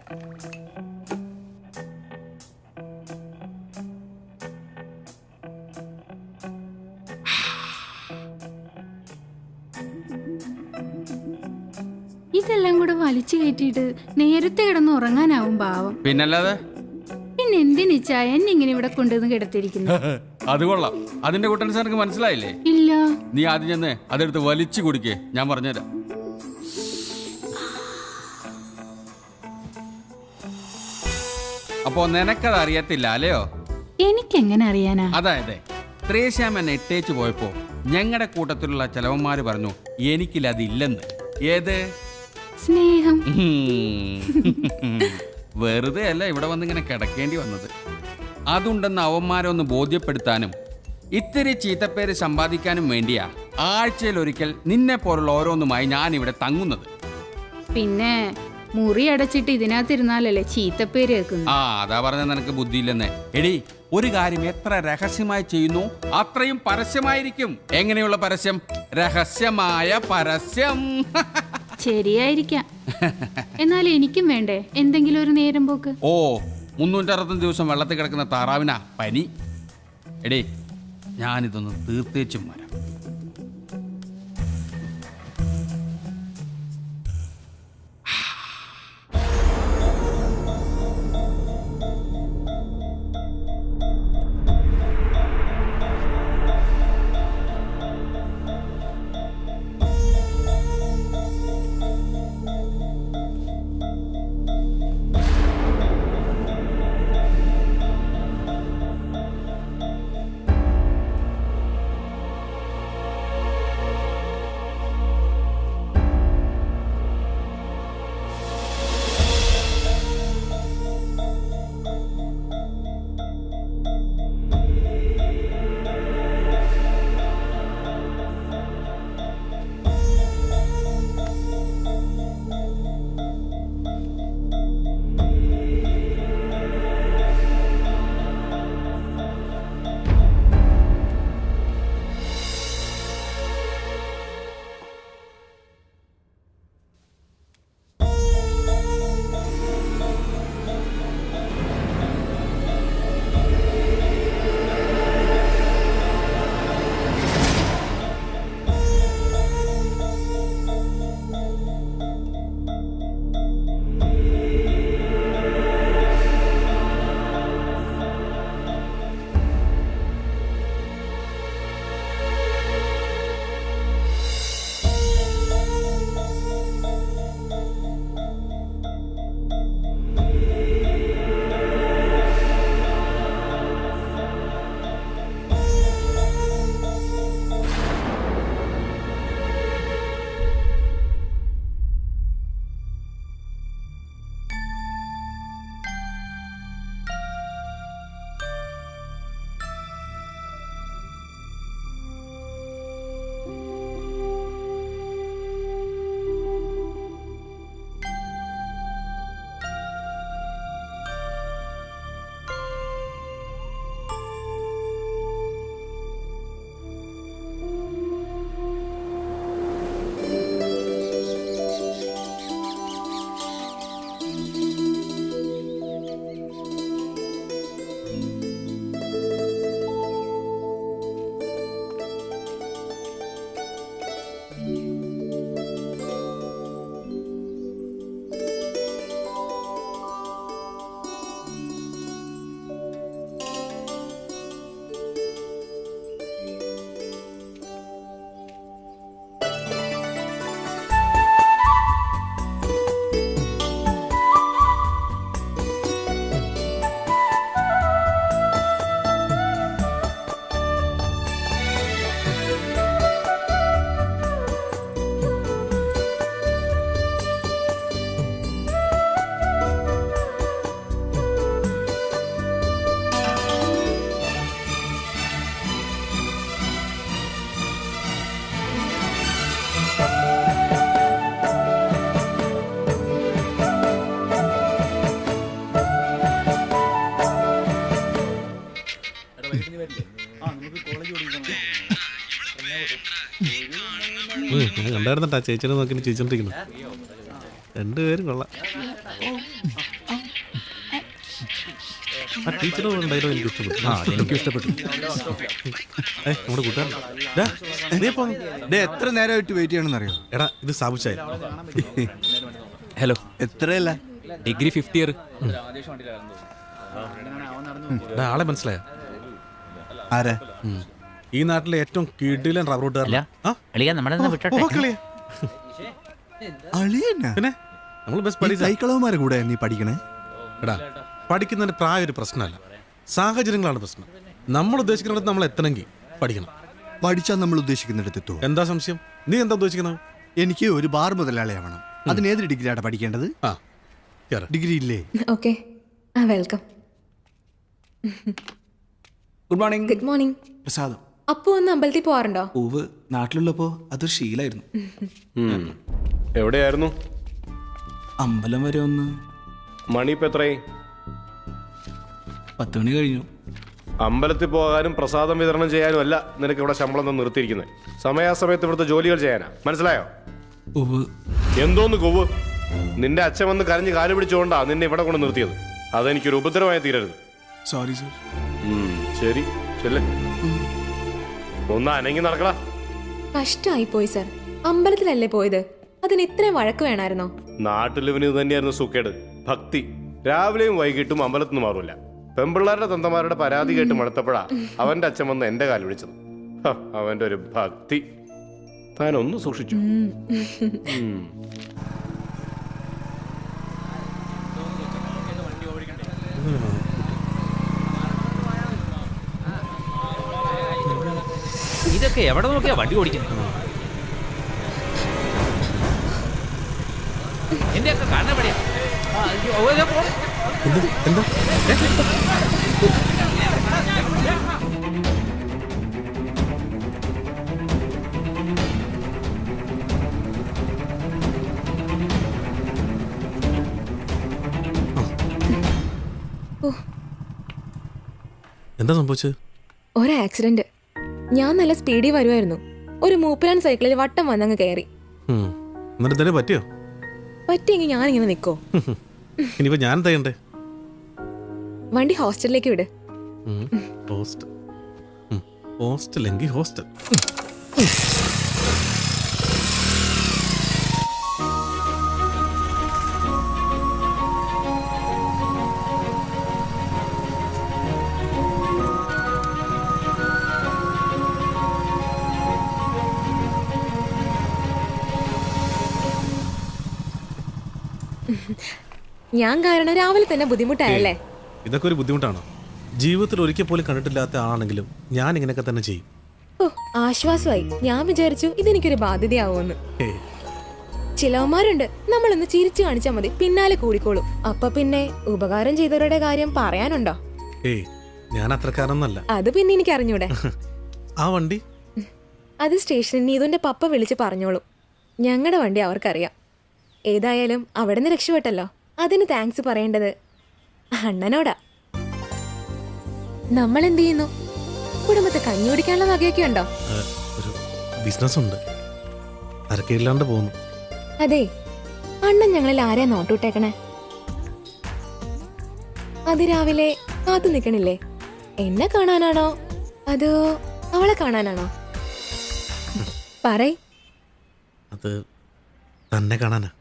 ഇതെല്ലാം കൂടെ വലിച്ചു കയറ്റിയിട്ട് നേരത്തെ കിടന്ന് ഉറങ്ങാനാവും പാവം. പിന്നല്ലാതെ പിന്നെ എന്തിനിച്ചാ എന്നെ ഇങ്ങനെ ഇവിടെ കൊണ്ടുവന്ന് കിടത്തിരിക്കുന്നു? അത് കൊള്ളാം. അതിന്റെ കൂട്ടൻസ് എനിക്ക് മനസ്സിലായില്ലേ? ഇല്ല. നീ ആദ്യം ചെന്ന് അതെടുത്ത് വലിച്ചു കുടിക്കേ, ഞാൻ പറഞ്ഞുതരാം. അപ്പോ നിനക്കത് അറിയത്തില്ല അല്ലയോ? എനിക്കെങ്ങനെ അറിയാനാ? അതായത് ത്രേശ്യാമൻ എട്ടേച്ച് പോയപ്പോ ഞങ്ങളുടെ കൂട്ടത്തിലുള്ള ചെലവന്മാര് പറഞ്ഞു എനിക്കില്ലതില്ലെന്ന്. ഏത് സ്നേഹം. വെറുതെ അല്ല ഇവിടെ വന്നിങ്ങനെ കിടക്കേണ്ടി വന്നത്. അതുണ്ടെന്ന് അവന്മാരെ ഒന്ന് ബോധ്യപ്പെടുത്താനും ഇത്തിരി ചീത്തപ്പേര് സമ്പാദിക്കാനും വേണ്ടിയാ ആഴ്ചയിൽ ഒരിക്കൽ നിന്നെ പോലുള്ള ഓരോന്നുമായി ഞാൻ ഇവിടെ തങ്ങുന്നത്. പിന്നെ മുറി അടച്ചിട്ട് ഇതിനകത്തിരുന്നാലല്ലേ ചീത്തപ്പേര് കേൾക്കുന്നു. അതാ പറഞ്ഞ നിനക്ക് ബുദ്ധിയില്ലെന്ന്. എടി, ഒരു കാര്യം എത്ര രഹസ്യമായി ചെയ്യുന്നു അത്രയും പരസ്യമായിരിക്കും. എങ്ങനെയുള്ള പരസ്യം? രഹസ്യമായ പരസ്യം. ശരിയായിരിക്കാം. എന്നാൽ എനിക്കും വേണ്ടേ എന്തെങ്കിലും ഒരു നേരം പോക്ക്? 365 ദിവസം വെള്ളത്തിൽ കിടക്കുന്ന താറാവിനാ പനി. എടേ, ഞാനിതൊന്ന് തീർത്തേച്ചും വരാം. ഞാൻ കണ്ടായിരുന്നട്ടാ ചേച്ചിനെ നോക്കി ചിരിച്ചോണ്ടിരിക്കുന്നു. രണ്ടുപേരും കൊള്ളാം. ആ ടീച്ചറുടെ ഡയലോഗ് എനിക്ക് ഇഷ്ടപ്പെട്ടു. എനിക്കും ഇഷ്ടപ്പെട്ടു. നമ്മുടെ കൂട്ടുകാരൻ. ഡാ, നീ എപ്പോ വന്നു? എത്ര നേരമായിട്ട് വെയിറ്റ് ചെയ്യണമെന്ന് അറിയോ? എടാ ഇത് സാബുച്ചായി. ഹലോ, എത്രയല്ല? Degree 5th year. ആളെ മനസ്സിലായോ? ആരാ? ഈ നാട്ടിലെ ഏറ്റവും കിടിലൻ റബ്ബർ അല്ല അളിയാ നമ്മുടെ വിട്ടോട്ടെ. പിന്നെ നമ്മൾ ബസ് പഠിച്ച സൈക്കിളവന്മാരെ കൂടെ നീ പഠിക്കണേ? എടാ പഠിക്കുന്നതിന് പ്രായം ഒരു പ്രശ്നമല്ല, സാഹചര്യങ്ങളാണ് പ്രശ്നം. നമ്മൾ ഉദ്ദേശിക്കുന്നിടത്ത് നമ്മൾ എത്തണമെങ്കിൽ പഠിക്കണം. പഠിച്ചാൽ നമ്മൾ ഉദ്ദേശിക്കുന്നിടത്ത് എത്തുമോ? എന്താ സംശയം? നീ എന്താ ഉദ്ദേശിക്കുന്നത്? എനിക്ക് ഒരു ബാർ മുതലാളിയാവണം. അതിന് ഏത് ഡിഗ്രിയാണ് പഠിക്കേണ്ടത്? ആ കേറ്. ഡിഗ്രി ഇല്ലേ? Okay, welcome. Good morning. Good morning. പ്രസാദം. അപ്പു ഒന്ന് അമ്പലത്തിൽ പോവാറുണ്ടോ? പൂവ് നാട്ടിലുള്ളപ്പോ അതൊരു ശീലായിരുന്നു. എവിടെയായിരുന്നു? അമ്പലം വരെ ഒന്ന്. മണി ഇപ്പം എത്രയായി? 10 മണി കഴിഞ്ഞു. അമ്പലത്തിൽ പോകാനും പ്രസാദം വിതരണം ചെയ്യാനും അല്ല നിനക്ക് ഇവിടെ ശമ്പളം തന്ന് നിർത്തിയിരിക്കുന്നത്. സമയാസമയത്ത് ഇവിടുത്തെ ജോലികൾ ചെയ്യാനാ. മനസ്സിലായോ? പൂവ് എന്തോന്ന് കൊവ്? നിന്റെ അച്ഛൻ വന്ന് കരഞ്ഞ് കാല് പിടിച്ചുകൊണ്ടാ നിന്നെ ഇവിടെ കൊണ്ട് നിർത്തിയത്. അതെനിക്കൊരു ഉപദ്രവമായി തീരരുത്. Sorry sir. ശരി ചെല്ലേ, ഒന്ന് അനങ്ങി നടക്കടാ. കഷ്ടമായി പോയി സർ. അമ്പലത്തിലല്ലേ പോയത്, അതിന് ഇത്രയും വഴക്ക് വേണമായിരുന്നോ? നാട്ടിലിവന് ഇത് തന്നെയായിരുന്നു സുക്കേട്, ഭക്തി. രാവിലെയും വൈകിട്ടും അമ്പലത്തിൽ നിന്ന് മാറൂല. പെമ്പിള്ളാരുടെ തന്തമാരുടെ പരാതി കേട്ട് മടുത്തപ്പോഴാ അവന്റെ അച്ഛൻ വന്ന് എന്റെ കാല് വിളിച്ചത്. അവന്റെ ഒരു ഭക്തി താനൊന്ന് സൂക്ഷിച്ചു. ഇതൊക്കെ എവിടെ നോക്കിയാ വണ്ടി ഓടിക്കുന്നത്? എന്റെ ഒക്കെ കണ്ണപടിയാ. എന്താ എന്താ സംഭവിച്ചത്? ഒരു ആക്സിഡന്റ്. ഞാൻ നല്ല സ്പീഡിൽ വരുമായിരുന്നു. ഒരു മൂപ്പരാൻ സൈക്കിളിൽ വട്ടം വന്നങ്ങ് കയറി. എന്നിട്ട് തന്നെ പറ്റിയോ? പറ്റിയെങ്കിൽ ഞാനിങ്ങനെ നിൽക്കോ? ഇനിയിപ്പോ ഞാൻ എന്താ ചെയ്യണ്ടേ? വണ്ടി ഹോസ്റ്റലിലേക്ക് വിട്. ഹോസ്റ്റൽ ഹോസ്റ്റലെങ്കിൽ ഹോസ്റ്റൽ. ഞാൻ കാരണം രാവിലെ തന്നെ ബുദ്ധിമുട്ടായല്ലേ? ഇതൊക്കെ ഒരു ബുദ്ധിമുട്ടാണോ? ജീവിതത്തിൽ ഒരിക്കൽ പോലും കണ്ടിട്ടില്ലാത്ത ആളാണെങ്കിലും ഞാൻ ഇങ്ങനെയൊക്കെ തന്നെ ചെയ്യും. ഓ, ആശ്വാസമായി. ഞാൻ വിചാരിച്ചു ഇതെനിക്കൊരു ബാധ്യതയാവുമെന്ന്. ചിലവന്മാരുണ്ട്, നമ്മളൊന്ന് ചിരിച്ചു കാണിച്ചാൽ മതി, പിന്നാലെ കൂടിക്കോളും. അപ്പൊ പിന്നെ ഉപകാരം ചെയ്തവരുടെ കാര്യം പറയാനുണ്ടോ? ഏയ്, ഞാൻ അത്രക്കാരൊന്നല്ല. അത് പിന്നെ എനിക്ക് അറിഞ്ഞൂടെ. ആ വണ്ടി അത് സ്റ്റേഷനിൽ നീതുന്റെ പപ്പ വിളിച്ച് പറഞ്ഞോളൂ. ഞങ്ങളുടെ വണ്ടി അവർക്കറിയാം. ഏതായാലും അവിടെ നിന്ന് രക്ഷപ്പെട്ടല്ലോ. അതിന് താങ്ക്സ് പറയേണ്ടത് അണ്ണനോടാ. നമ്മൾ എന്ത് ചെയ്യുന്നു? കുടുംബത്തെ കഞ്ഞി കുടിക്കാനുള്ള വകയൊക്കെ ഉണ്ടോ? ഒരു ബിസിനസ് ഉണ്ട്, അരക്കയില്ലാണ്ട് പോകുന്നു. അതെ, അണ്ണൻ ഞങ്ങളിൽ ആരെയാ നോട്ടൂട്ടേക്കണേ? അത് രാവിലെ കാത്തു നിൽക്കണില്ലേ? എന്നെ കാണാനാണോ അതോ അവളെ കാണാനാണോ? പറയ്. അത് തന്നെ കാണാനാ.